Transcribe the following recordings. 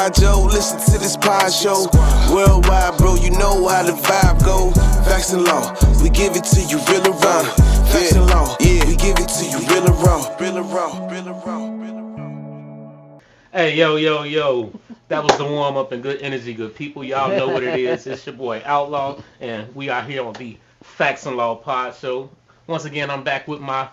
John Joe, listen to this pod show. Worldwide, bro, you know how the vibe go. Facts and law, we give it to you real and raw. Facts and law, yeah, we give it to you real and raw. Real and raw, real and raw, real and raw. Hey, yo. That was the warm up and good energy, good people. Y'all know what it is. It's your boy Outlaw, and we are here on the Facts and Law Pod Show. Once again, I'm back with my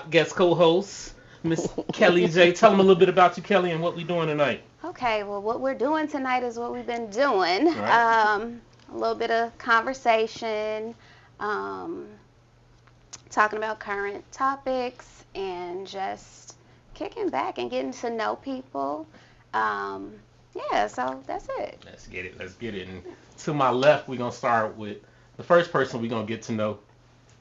guest co-host, Miss Kelly J. Tell them a little bit about you, Kelly, and what we doing tonight. Okay, well, what we're doing tonight is what we've been doing. Right. A little bit of conversation, talking about current topics, and just kicking back and getting to know people. Yeah, so that's it. Let's get it. And to my left, we're going to start with the first person we're going to get to know,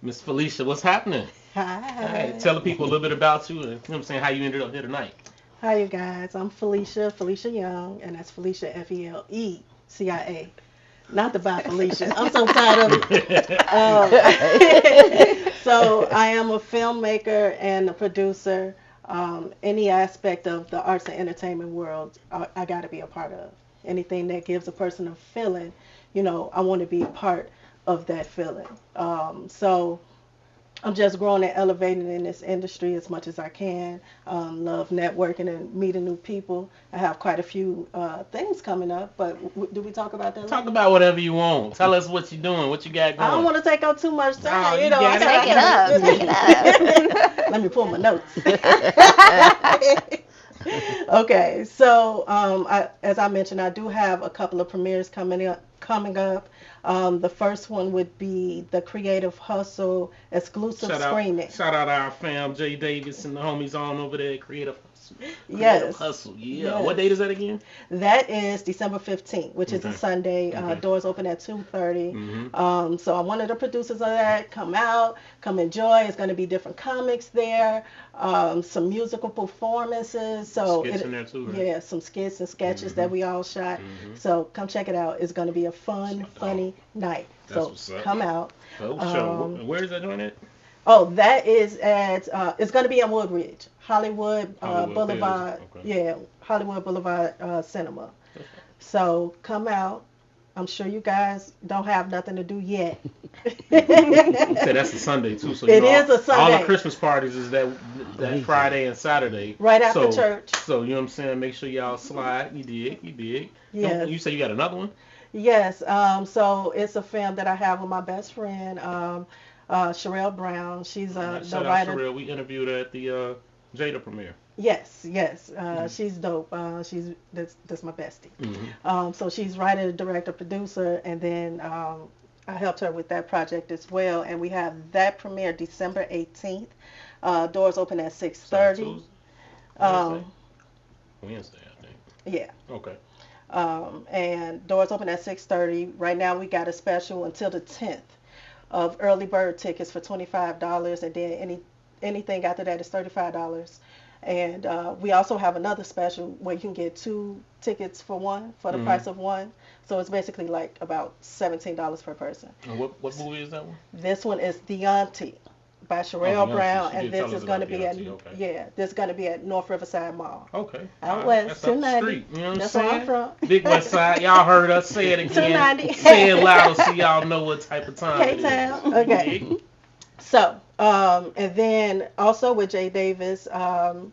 Miss Felicia. What's happening? Hi. Tell the people a little bit about you and you know what I'm saying, how you ended up here tonight. Hi, you guys. I'm Felicia Young, and that's Felicia Felicia. Not the by Felicia. I'm so tired of it. So I am a filmmaker and a producer. Any aspect of the arts and entertainment world, I got to be a part of. Anything that gives a person a feeling, I want to be a part of that feeling. So I'm just growing and elevating in this industry as much as I can. Love networking and meeting new people. I have quite a few things coming up, but do we talk about that? Talk about whatever you want. Tell us what you're doing, what you got going. I don't want to take up too much time. You got Take it up. Let me pull my notes. Okay, so as I mentioned, I do have a couple of premieres coming up. The first one would be the Creative Hustle exclusive screening. Shout out our fam, Jay Davis and the homies on over there at Creative Hustle. Yes. Hustle, yeah. Yes. What date is that again? That is December 15th, which is a Sunday. Doors open at 2:30. So I wanted the producers of that come out, come enjoy. It's going to be different comics there, some musical performances. So skits in there too, right? Yeah, some skits and sketches that we all shot. So come check it out. It's going to be a fun, funny night. That's So what's up. come out. Where is that doing it? Oh, that is at, it's going to be in Woodridge, Hollywood Boulevard. Okay. Yeah, Hollywood Boulevard Cinema. Okay. So come out. I'm sure you guys don't have nothing to do yet. You said that's a Sunday too. So It is a Sunday. All the Christmas parties is that Friday and Saturday. Right after church. So you know what I'm saying? Make sure y'all slide. You dig. Yes. You say you got another one? Yes. So it's a film that I have with my best friend, Sherelle Brown. She's the Shout writer. out Sherelle. We interviewed her at the Jada premiere. Yes. She's dope. That's my bestie. So she's writer, director, producer, and then I helped her with that project as well. And we have that premiere December 18th. Doors open at 6:30. Wednesday, I think. Yeah. Okay. And doors open at 6:30. Right now we got a special until the 10th of early bird tickets for $25, and then anything after that is $35. And we also have another special where you can get 2 tickets for the price of one. So it's basically like about $17 per person. And what movie is that one? This one is The Auntie by Sherelle Brown, She and did this tell is us going to about be at The Auntie, this is going to be at North Riverside Mall. Okay. Out All west, That's up the 290. street. You know what I'm That's saying? where I'm from. Big West Side. Y'all heard us say it again. 290. Say it loud so y'all know what type of time it is. K-Town. Okay. So, and then also with Jay Davis, and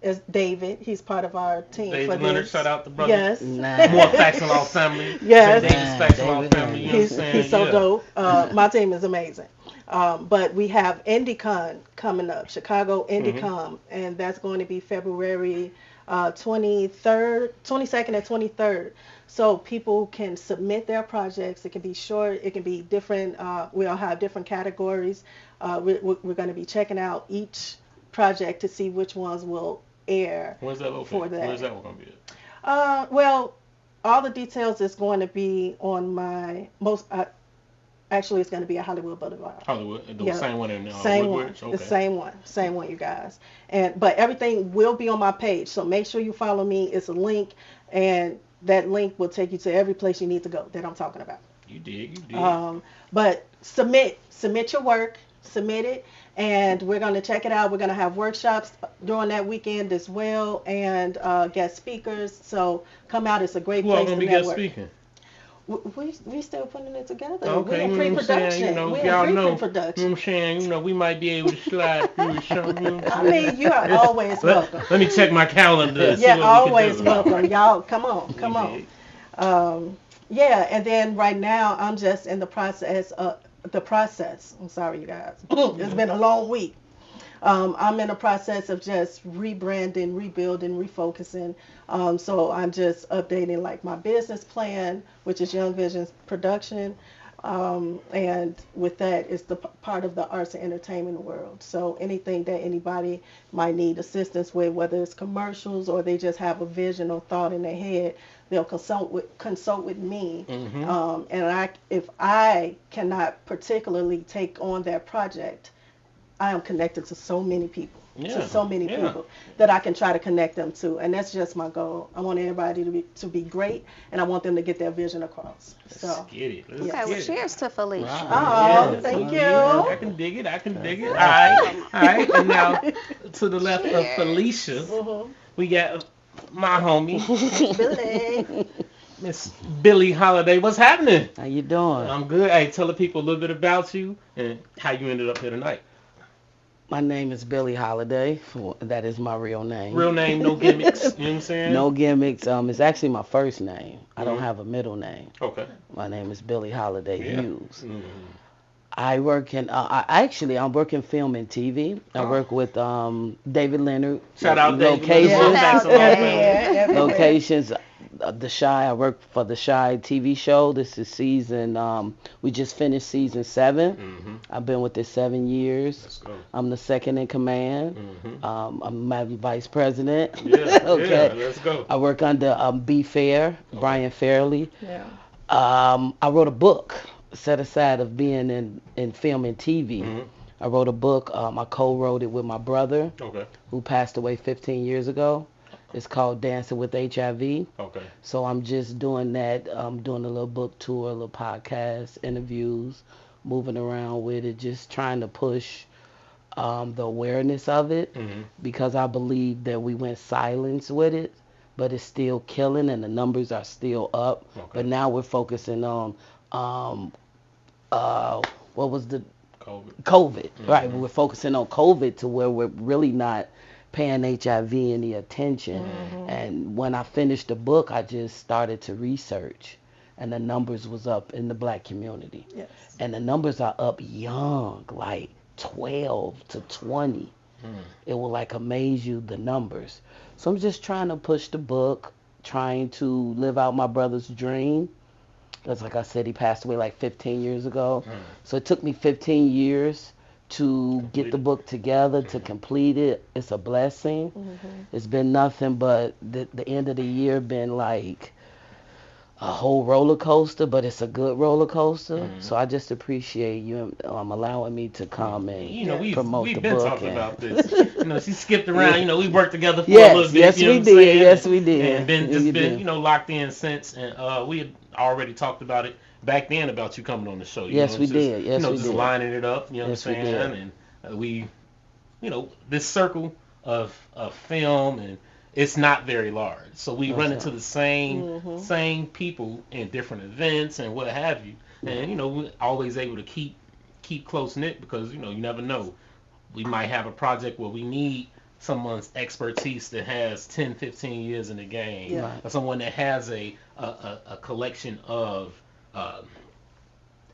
is David. He's part of our team. David for Leonard, this. shout out the brother. Yes. Nice. More Facts and Law family. Yes. Davis Facts and Law David family. You know what I'm He's saying? so Yeah. dope. My team is amazing. But we have IndieCon coming up, Chicago IndieCon, and that's going to be February 22nd and 23rd. So people can submit their projects. It can be short. It can be different. We all have different categories. We're going to be checking out each project to see which ones will air. Where's that located? For that. Where's that one going to be at? Well, all the details is going to be on my actually, it's going to be at Hollywood Boulevard. Hollywood, the same one in same Woodbridge? one, Okay. the same one, you guys. But everything will be on my page, so make sure you follow me. It's a link, and that link will take you to every place you need to go that I'm talking about. You dig. But submit your work, submit it, and we're going to check it out. We're going to have workshops during that weekend as well, and guest speakers. So come out. It's a great Who all place gonna to be guest network. speaking? We still putting it together. Okay, We're in you know what I'm saying? pre-production. You know, We're y'all in know. You know pre-production. what I'm saying? You know, we might be able to slide through something. I mean, you are always welcome. Let me check my calendar. And see Yeah, what always we can do. welcome. Y'all, come on, You come on. dig? Yeah, and then right now I'm just in the process. I'm sorry, you guys. It's been a long week. I'm in the process of just rebranding, rebuilding, refocusing. So I'm just updating like my business plan, which is Young Visions Production. And with that, it's the part of the arts and entertainment world. So anything that anybody might need assistance with, whether it's commercials or they just have a vision or thought in their head, they'll consult with me. And if I cannot particularly take on that project, I am connected to so many people, people that I can try to connect them to, and that's just my goal. I want everybody to be great, and I want them to get their vision across. So, Let's get it. Let's Okay, get well, it. cheers to Felicia. Oh, thank you. I can dig it. I can dig it. All right. And now to the left of Felicia, we got my homie, Billy. Miss Billie Holiday. What's happening? How you doing? I'm good. Hey, tell the people a little bit about you and how you ended up here tonight. My name is Billie Holiday. That is my real name. Real name, no gimmicks. You know what I'm saying? No gimmicks. It's actually my first name. I don't have a middle name. Okay. My name is Billie Holiday Hughes. Mm-hmm. I work in. I'm working film and TV. I work with David Leonard. Shout out David Locations. Leonard. Thanks a lot, man. Everywhere. Locations. The Shy. I work for the Shy TV show. This is season. We just finished season 7. I've been with this 7 years. Let's go. I'm the second in command. I'm my vice president. Yeah. Okay. Yeah, let's go. I work under Be Fair, Brian Fairley. Yeah. I wrote a book set aside of being in film and TV. I wrote a book. I co-wrote it with my brother, Okay. who passed away 15 years ago. It's called Dancing with HIV. Okay. So I'm just doing that. I'm doing a little book tour, a little podcast, interviews, moving around with it, just trying to push the awareness of it, because I believe that we went silence with it, but it's still killing and the numbers are still up. Okay. But now we're focusing on what was the COVID, right? We're focusing on COVID to where we're really not paying HIV any attention. And when I finished the book, I just started to research, and the numbers was up in the black community. Yes. And the numbers are up young, like 12 to 20. It will like amaze you, the numbers. So I'm just trying to push the book, trying to live out my brother's dream. That's like I said, he passed away like 15 years ago. So it took me 15 years to get the book together, to complete it. It's a blessing. It's been nothing but the end of the year been like a whole roller coaster, but it's a good roller coaster. So I just appreciate you allowing me to come and promote we've the been book. talking and- about this. She skipped around. We worked together for a Yes, little bit. yes, you know we what I'm did. saying? Yes, we did. And been Yeah, you been did. locked in since. And we had already talked about it back then about you coming on the show. Yes, we did. Yes, we just did. lining it up. You know Yes, what we I'm saying? did. And we, this circle of film, and it's not very large. So we run into the same people in different events and what have you. And we're always able to keep close knit, because you never know. We might have a project where we need someone's expertise that has 10, 15 years in the game, Yeah. or someone that has a collection of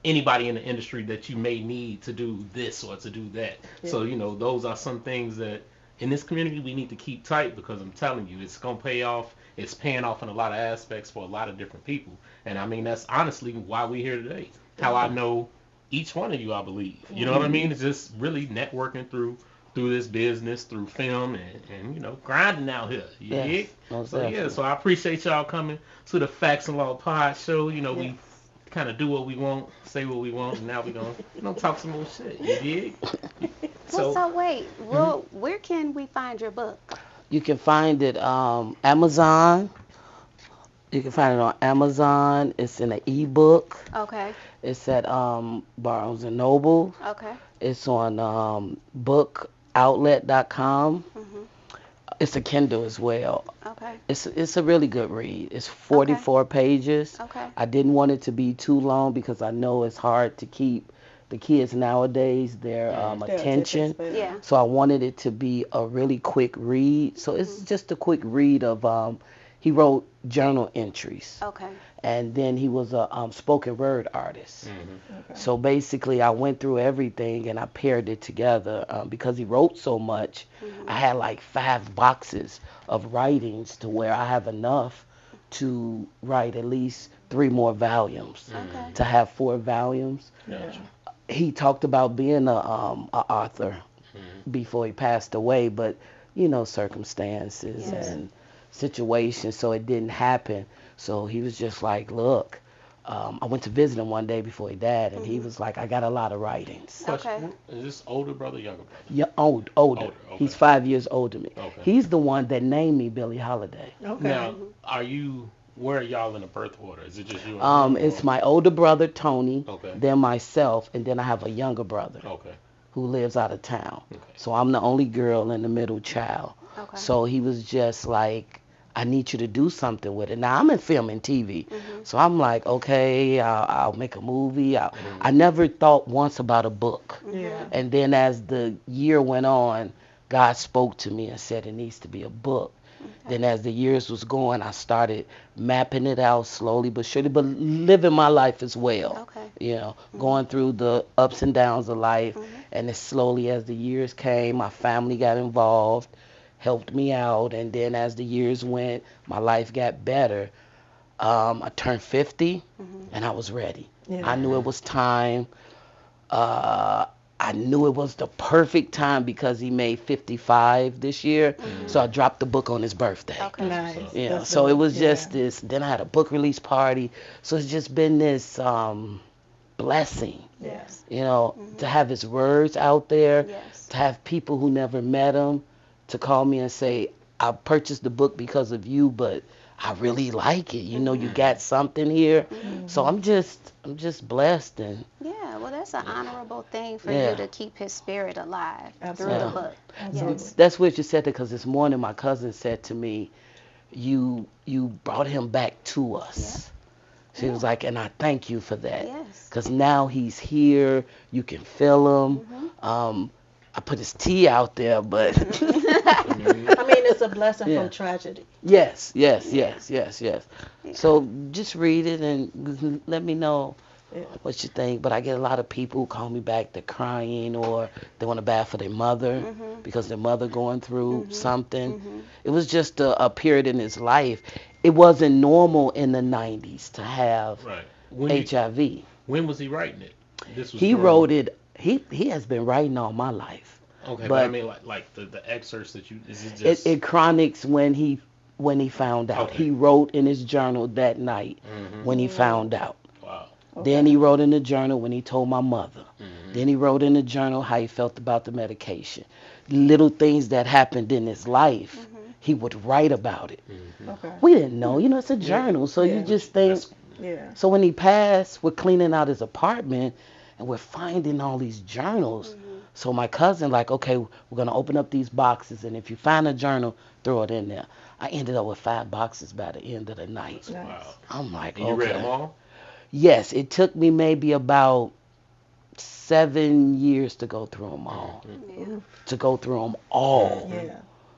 anybody in the industry that you may need to do this or to do that. So those are some things that in this community we need to keep tight, because I'm telling you, it's gonna pay off. It's paying off in a lot of aspects for a lot of different people. And I mean, that's honestly why we're here today. How I know each one of you, I believe. You know what I mean? It's just really networking through this business, through film, and grinding out here. You Yes, dig? most So definitely. so I appreciate y'all coming to the Facts and Law Pod Show. We kind of do what we want, say what we want, and now we gonna talk some more shit. You dig? So wait, well, where can we find your book? You can find it Amazon, You can find it on Amazon. It's in an ebook. Okay. It's at Barnes and Noble. Okay. It's on bookoutlet.com. Mhm. It's a Kindle as well. Okay. It's a really good read. It's 44 pages. Okay. I didn't want it to be too long because I know it's hard to keep the kids nowadays their Their attention. span. Yeah. So I wanted it to be a really quick read. So it's just a quick read of he wrote journal entries. Okay. And then he was a spoken word artist. Okay. So basically, I went through everything and I paired it together because he wrote so much. I had like 5 boxes of writings to where I have enough to write at least 3 more volumes. Okay. To have 4 volumes. Yeah. He talked about being a author before he passed away, but you know, circumstances Yes. and situations, so it didn't happen. So he was just like, look, I went to visit him one day before he died, and he was like, I got a lot of writings. Question. Is this older brother, younger brother? Yeah, older. Older, okay. He's 5 years older than me. Okay. He's the one that named me Billie Holiday. Okay. Now, where are y'all in the birth order? Is it just you and him, It's or- my older brother, Tony, Okay. then myself, and then I have a younger brother Okay. who lives out of town. Okay. So I'm the only girl and the middle child. Okay. So he was just like, I need you to do something with it. Now I'm in film and TV, so I'm like, okay, I'll make a movie. I never thought once about a book. Yeah. And then as the year went on, God spoke to me and said it needs to be a book. Then as the years was going, I started mapping it out slowly but surely, but living my life as well. Okay. You know, going through the ups and downs of life. And as slowly as the years came, my family got involved, helped me out. And then as the years went, my life got better. I turned 50 and I was ready. Yeah. I knew it was time. I knew it was the perfect time because he made 55 this year. So I dropped the book on his birthday. Okay. Nice. Yeah, That's so it good. was just Yeah. this. Then I had a book release party. So it's just been this blessing, Yes. you know, to have his words out there, Yes. to have people who never met him to call me and say, I purchased the book because of you, but I really like it. You know, you got something here. So I'm just blessed and Yeah, well, that's an honorable thing for Yeah. you to keep his spirit alive through Absolutely. the book. Absolutely. Yes. that's what you said because this morning my cousin said to me, you brought him back to us. She was like, and I thank you for that. Yes. Because now he's here. You can feel him. I put his tea out there, but I mean, it's a blessing Yeah. from tragedy. yes. So just read it and let me know Yeah. what you think. But I get a lot of people who call me back, they're crying or they want to bad for their mother because their mother going through something. It was just a period in his life. It wasn't normal in the 90s to have Right. HIV. When was he writing it? This was He during- wrote it. He has been writing all my life. Okay, but but- I mean, like the excerpts that you. Is it just? It chronics when he found out. Okay. He wrote in his journal that night when he found out. Wow. Then he wrote in the journal when he told my mother. Then he wrote in the journal how he felt about the medication. Little things that happened in his life, he would write about it. Okay. We didn't know, you know, it's a journal, so you Yeah. just think. That's- Yeah. So when he passed, we're cleaning out his apartment and we're finding all these journals. So my cousin like, okay, we're gonna open up these boxes and if you find a journal, throw it in there. I ended up with 5 boxes by the end of the night. Nice. Wow. I'm like, And you okay. read them all? Yes, it took me maybe about 7 years to go through them all. To go through them all. Yeah.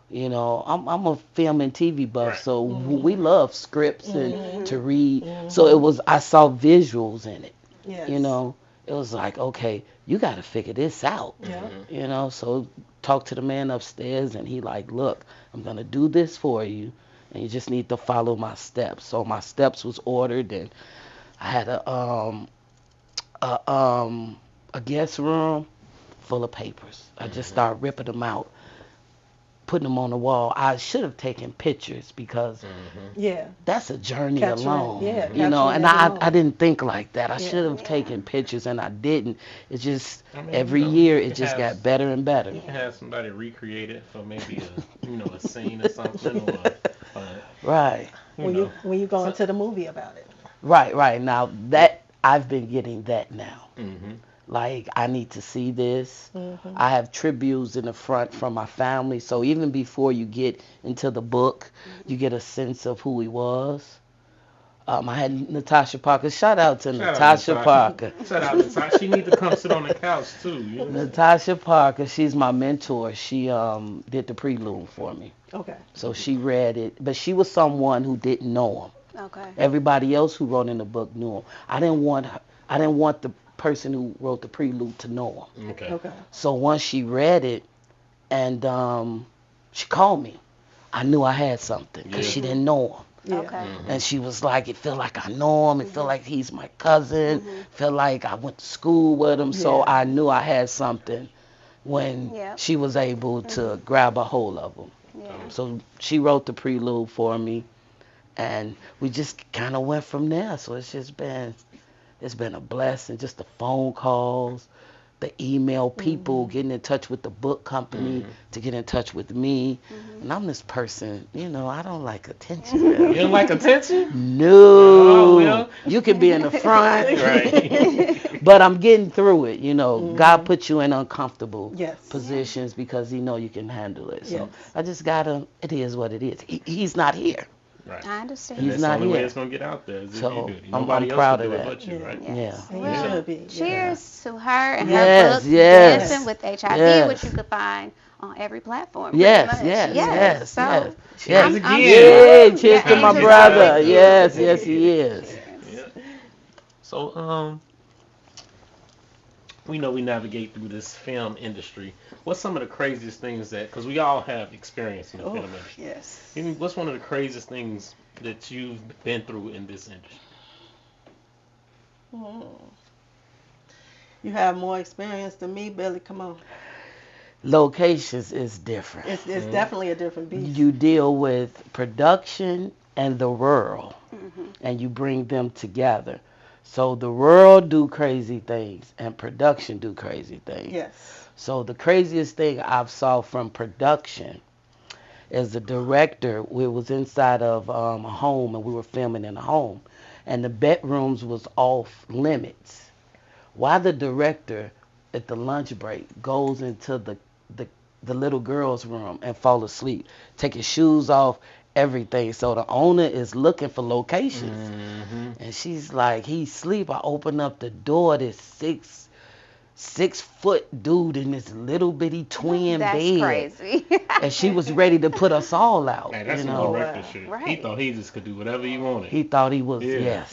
You know, I'm a film and TV buff, Right. so we love scripts and to read. So I saw visuals in it. Yes. You know, it was like, okay, you got to figure this out. Yeah. You know, so talk to the man upstairs, and he like, look, I'm gonna do this for you, and you just need to follow my steps. So my steps was ordered, and I had a guest room full of papers. I just started ripping them out, putting them on the wall. I should have taken pictures because Yeah. that's a journey Capturing- alone. yeah, You know, capturing and every I moment. didn't think like that. I Yeah. should have taken pictures and I didn't. It's just I mean, every you know, year it it just has- got better and better. You can have somebody recreate it for maybe a scene or something, or Right. when you go into the movie about it. Right. Now that I've been getting that now. Mm-hmm. Like, I need to see this. Mm-hmm. I have tributes in the front from my family. So even before you get into the book, you get a sense of who he was. I had Natasha Parker. Shout out to Natasha Parker. Shout out Natasha. She need to come sit on the couch too. You know? Natasha Parker, she's my mentor. She did the prelude for me. Okay. So she read it. But she was someone who didn't know him. Okay. Everybody else who wrote in the book knew him. I didn't want the person who wrote the prelude to know him. Okay. So once she read it, and she called me, I knew I had something because she didn't know him. Yeah. Okay. And she was like, it feel like I know him. It feel like he's my cousin. Feel like I went to school with him. So Yeah. I knew I had something when Yep. she was able to grab a hold of him. Yeah. So she wrote the prelude for me, and we just kind of went from there. So it's been a blessing. Just the phone calls, the email, people getting in touch with the book company to get in touch with me. And I'm this person, I don't like attention. You Really. don't like attention? No. Oh, well. You can be in the front, Right. but I'm getting through it. God put you in uncomfortable Yes. positions because He know you can handle it. So Yes. I just gotta. It is what it is. He's not here. Right. I understand. He's That's not the only way here. it's gonna get out there. Is if So, you do it. I'm Nobody else proud can of do it that. but you, right? Yes. And Well, you should be. cheers to her and Yes, her book, yes. Dancing with HIV, Yes. which you could find on every platform. Yes, pretty much. yes. So, Cheers I'm again. Yay, cheers Yeah, to my Angel brother. Johnson. Yes, he is. Yeah. So, we know we navigate through this film industry. What's some of the craziest things because we all have experience in the Oh, film industry. yes. What's one of the craziest things that you've been through in this industry? You have more experience than me, Billy. Come on. Locations is different. It's definitely a different beast. You deal with production and the rural, and you bring them together. So the rural do crazy things, and production do crazy things. Yes. So the craziest thing I've saw from production is the director. We was inside of a home, and we were filming in a home, and the bedrooms was off limits. Why the director at the lunch break goes into the little girl's room and fall asleep, take his shoes off, everything. So the owner is looking for locations, and she's like, "He's asleep." I open up the door. This 6-foot dude in this little bitty twin That's bed, crazy. and she was ready to put us all out. Hey, that's you some know, director shit. He Right. thought he just could do whatever he wanted. he thought he was Yeah.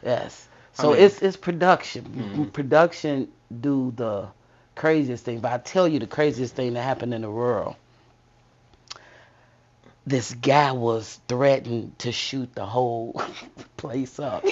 yes. So I mean- it's production. Production do the craziest thing, but I tell you the craziest thing that happened in the world. This guy was threatened to shoot the whole place up.